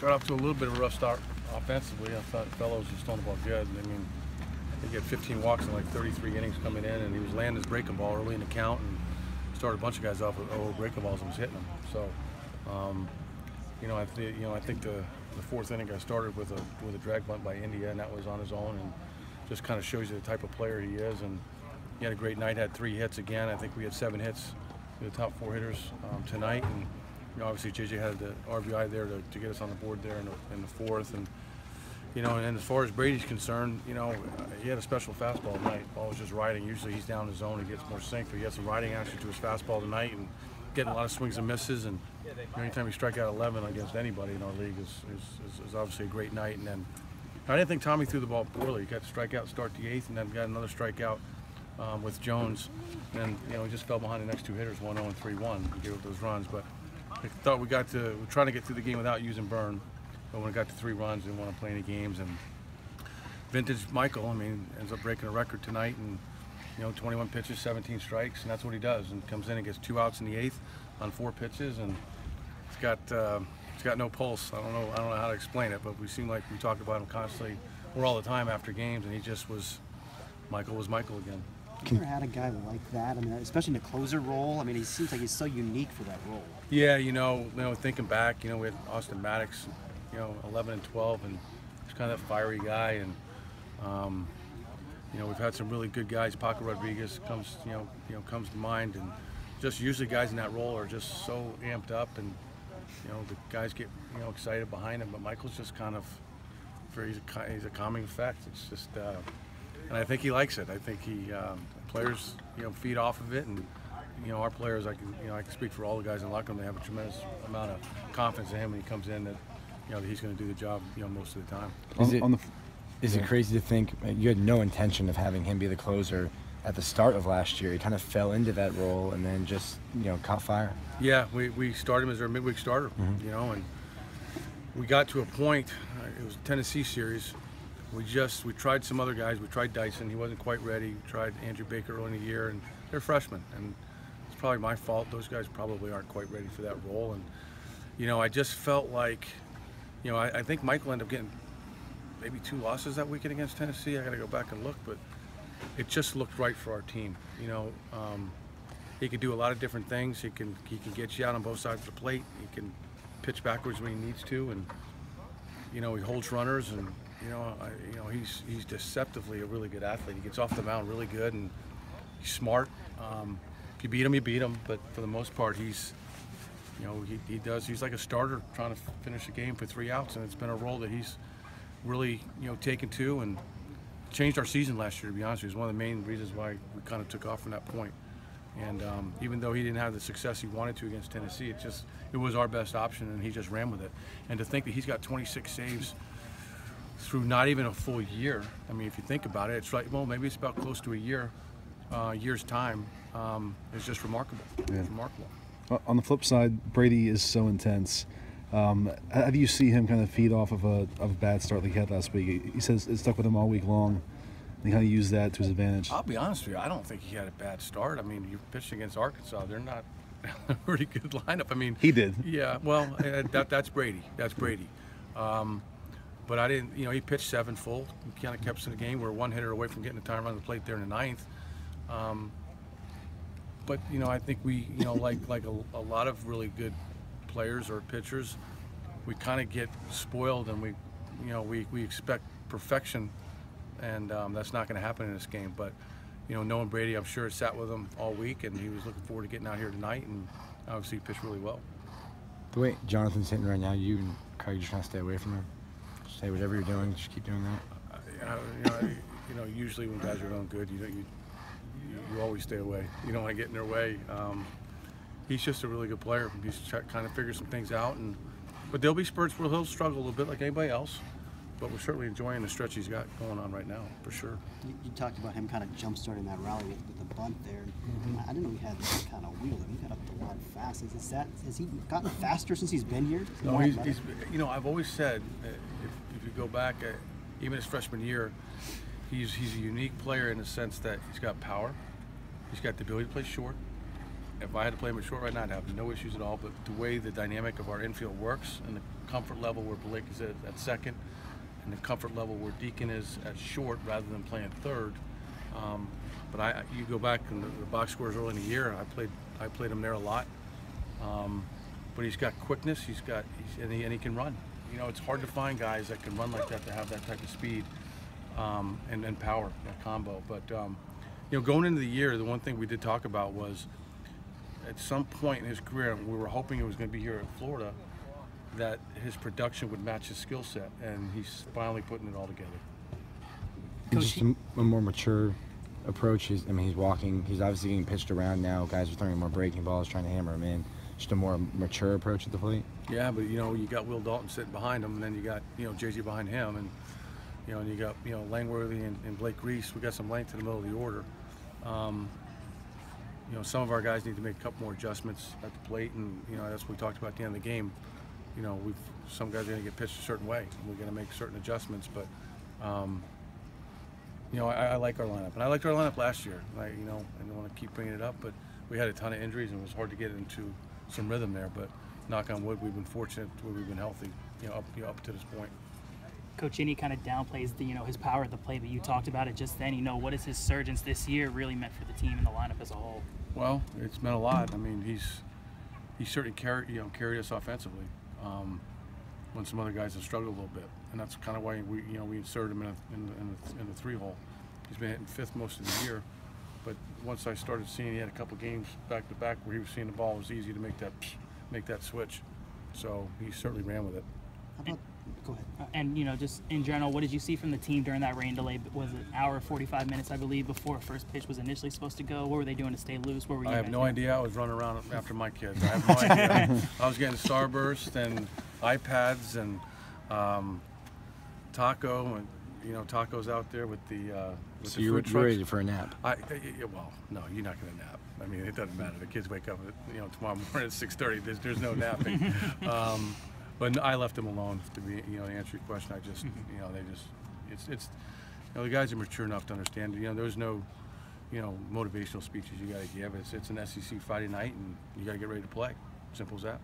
got off to a little bit of a rough start offensively. I thought Fellows was throwing the ball good. I mean, he had 15 walks in like 33 innings coming in, and he was landing his breaking ball early in the count and started a bunch of guys off with breaking balls and was hitting them. So, I think the fourth inning I started with a drag bunt by India, and that was on his own, and just kind of shows you the type of player he is. And he had a great night, had 3 hits again. I think we had 7 hits to the top 4 hitters tonight, and obviously JJ had the RBI there to get us on the board there in the fourth. And and as far as Brady's concerned, he had a special fastball tonight. Ball was just riding. Usually he's down the zone, he gets more sink, but he had some riding action to his fastball tonight and getting a lot of swings and misses. And anytime you strike out 11 against anybody in our league is obviously a great night. And then I didn't think Tommy threw the ball poorly. He got to strike out, start the 8th, and then got another strikeout with Jones. And he just fell behind the next 2 hitters, 1-0 and 3-1, and gave up those runs. But I thought we're trying to get through the game without using Byrne. But when it got to 3 runs, didn't want to play any games. And vintage Michael, ends up breaking a record tonight, and 21 pitches, 17 strikes, and that's what he does. And comes in and gets 2 outs in the 8th on 4 pitches, and he's got no pulse. I don't know how to explain it, but we seem like we talk about him constantly, or all the time after games, and he just was Michael again. You ever had a guy like that? Especially in the closer role. He seems like he's so unique for that role. Yeah, thinking back, we had Austin Maddox, 11 and 12, and he's kind of that fiery guy. And we've had some really good guys. Paco Rodriguez comes to mind, and just usually guys in that role are just so amped up, and the guys get excited behind him. But Michael's just kind of he's a calming effect. It's just. And I think he likes it. I think players feed off of it, and our players, I can speak for all the guys in the locker room. They have a tremendous amount of confidence in him when he comes in that that he's going to do the job most of the time. Is it crazy to think you had no intention of having him be the closer at the start of last year? He kind of fell into that role and then just caught fire. Yeah, we started him as our midweek starter, and we got to a point. It was a Tennessee series. We tried some other guys. We tried Dyson. He wasn't quite ready. We tried Andrew Baker early in the year, and they're freshmen. And it's probably my fault. Those guys probably aren't quite ready for that role. And, I just felt like, I think Michael ended up getting maybe 2 losses that weekend against Tennessee. I got to go back and look, but it just looked right for our team. He can do a lot of different things. He can get you out on both sides of the plate. He can pitch backwards when he needs to, and he holds runners, and he's deceptively a really good athlete. He gets off the mound really good, and he's smart. If you beat him, you beat him. But for the most part, he's like a starter trying to finish a game for 3 outs, and it's been a role that he's really taken to and changed our season last year. To be honest with you, it was one of the main reasons why we kind of took off from that point. And even though he didn't have the success he wanted to against Tennessee, it was our best option, and he just ran with it. And to think that he's got 26 saves through not even a full year. If you think about it, it's like, well, maybe it's about close to a year's time. It's just remarkable. Yeah. It's remarkable. On the flip side, Brady is so intense. How do you see him kind of feed off of a bad start like he had last week? He says it stuck with him all week long, and he kind of used that to his advantage. I'll be honest with you, I don't think he had a bad start. You pitched against Arkansas. They're not a pretty good lineup. He did. Yeah, well, that's Brady. That's Brady. But I didn't, he pitched 7 full. He kind of kept us in the game. We're 1 hitter away from getting the time on the plate there in the 9th. But I think we, like a lot of really good players or pitchers, we kind of get spoiled, and we expect perfection, and that's not going to happen in this game. But knowing Brady, I'm sure it sat with him all week, and he was looking forward to getting out here tonight, and obviously he pitched really well. The way Jonathan's hitting right now, you and Craig just trying to stay away from him. Say whatever you're doing, just keep doing that. Usually when guys are doing good, you always stay away. You don't want to get in their way. He's just a really good player. He's kind of figured some things out, but there'll be spurts where he'll struggle a little bit like anybody else. But we're certainly enjoying the stretch he's got going on right now, for sure. You talked about him kind of jump-starting that rally with the bunt there. I didn't know he had that kind of wheel. He got up the line fast. Has he gotten faster since he's been here? No, I've always said, if you go back, even his freshman year, he's a unique player in the sense that he's got power, he's got the ability to play short, if I had to play him at short right now, I'd have no issues at all. But the way the dynamic of our infield works and the comfort level where Blake is at second, and the comfort level where Deacon is at short rather than playing third. But you go back in the box scores early in the year. I played him there a lot. But he's got quickness. And he can run. You know, it's hard to find guys that can run like that, to have that type of speed and power, that combo. But you know, going into the year, the one thing we did talk about was at some point in his career, we were hoping it was going to be here in Florida, that his production would match his skill set, and he's finally putting it all together. Just a more mature approach. He's walking. He's obviously getting pitched around now. Guys are throwing more breaking balls, trying to hammer him in. Just a more mature approach at the plate. Yeah, but you know, you got Will Dalton sitting behind him, and then you got, you know, JJ behind him, and you know, and you got, you know, Langworthy and Blake Reese. We got some length in the middle of the order. You know, some of our guys need to make a couple more adjustments at the plate, and you know, that's what we talked about at the end of the game. You know, some guys are going to get pitched a certain way, and we're going to make certain adjustments. But you know, I like our lineup, and I liked our lineup last year. You know, I don't want to keep bringing it up, but we had a ton of injuries, and it was hard to get into some rhythm there. But knock on wood, we've been fortunate where we've been healthy, you know, up to this point. Coach Innie kind of downplays the, you know, his power at the plate, but you talked about it just then. You know, what has his surgence this year really meant for the team and the lineup as a whole? Well, it's meant a lot. I mean, he certainly carried us offensively when some other guys have struggled a little bit, and that's kind of why we inserted him in the 3-hole. He's been hitting fifth most of the year, but once I started seeing he had a couple games back to back where he was seeing the ball, it was easy to make that switch. So he certainly ran with it. How about, go ahead. And, you know, just in general, what did you see from the team during that rain delay? Was it an hour, 45 minutes, I believe, before first pitch was initially supposed to go? What were they doing to stay loose? What were you I have guys no doing? idea. I was running around after my kids. I have no idea. I was getting Starburst and iPads and Taco, and you know, Taco's out there with the So the you were food trucks. ready for a nap? Well, no, you're not going to nap. I mean, it doesn't matter. The kids wake up, tomorrow morning at 6:30. There's no napping. But I left them alone to answer your question. I just, it's the guys are mature enough to understand. There's no, motivational speeches you got to give. It's an SEC Friday night, and you got to get ready to play. Simple as that.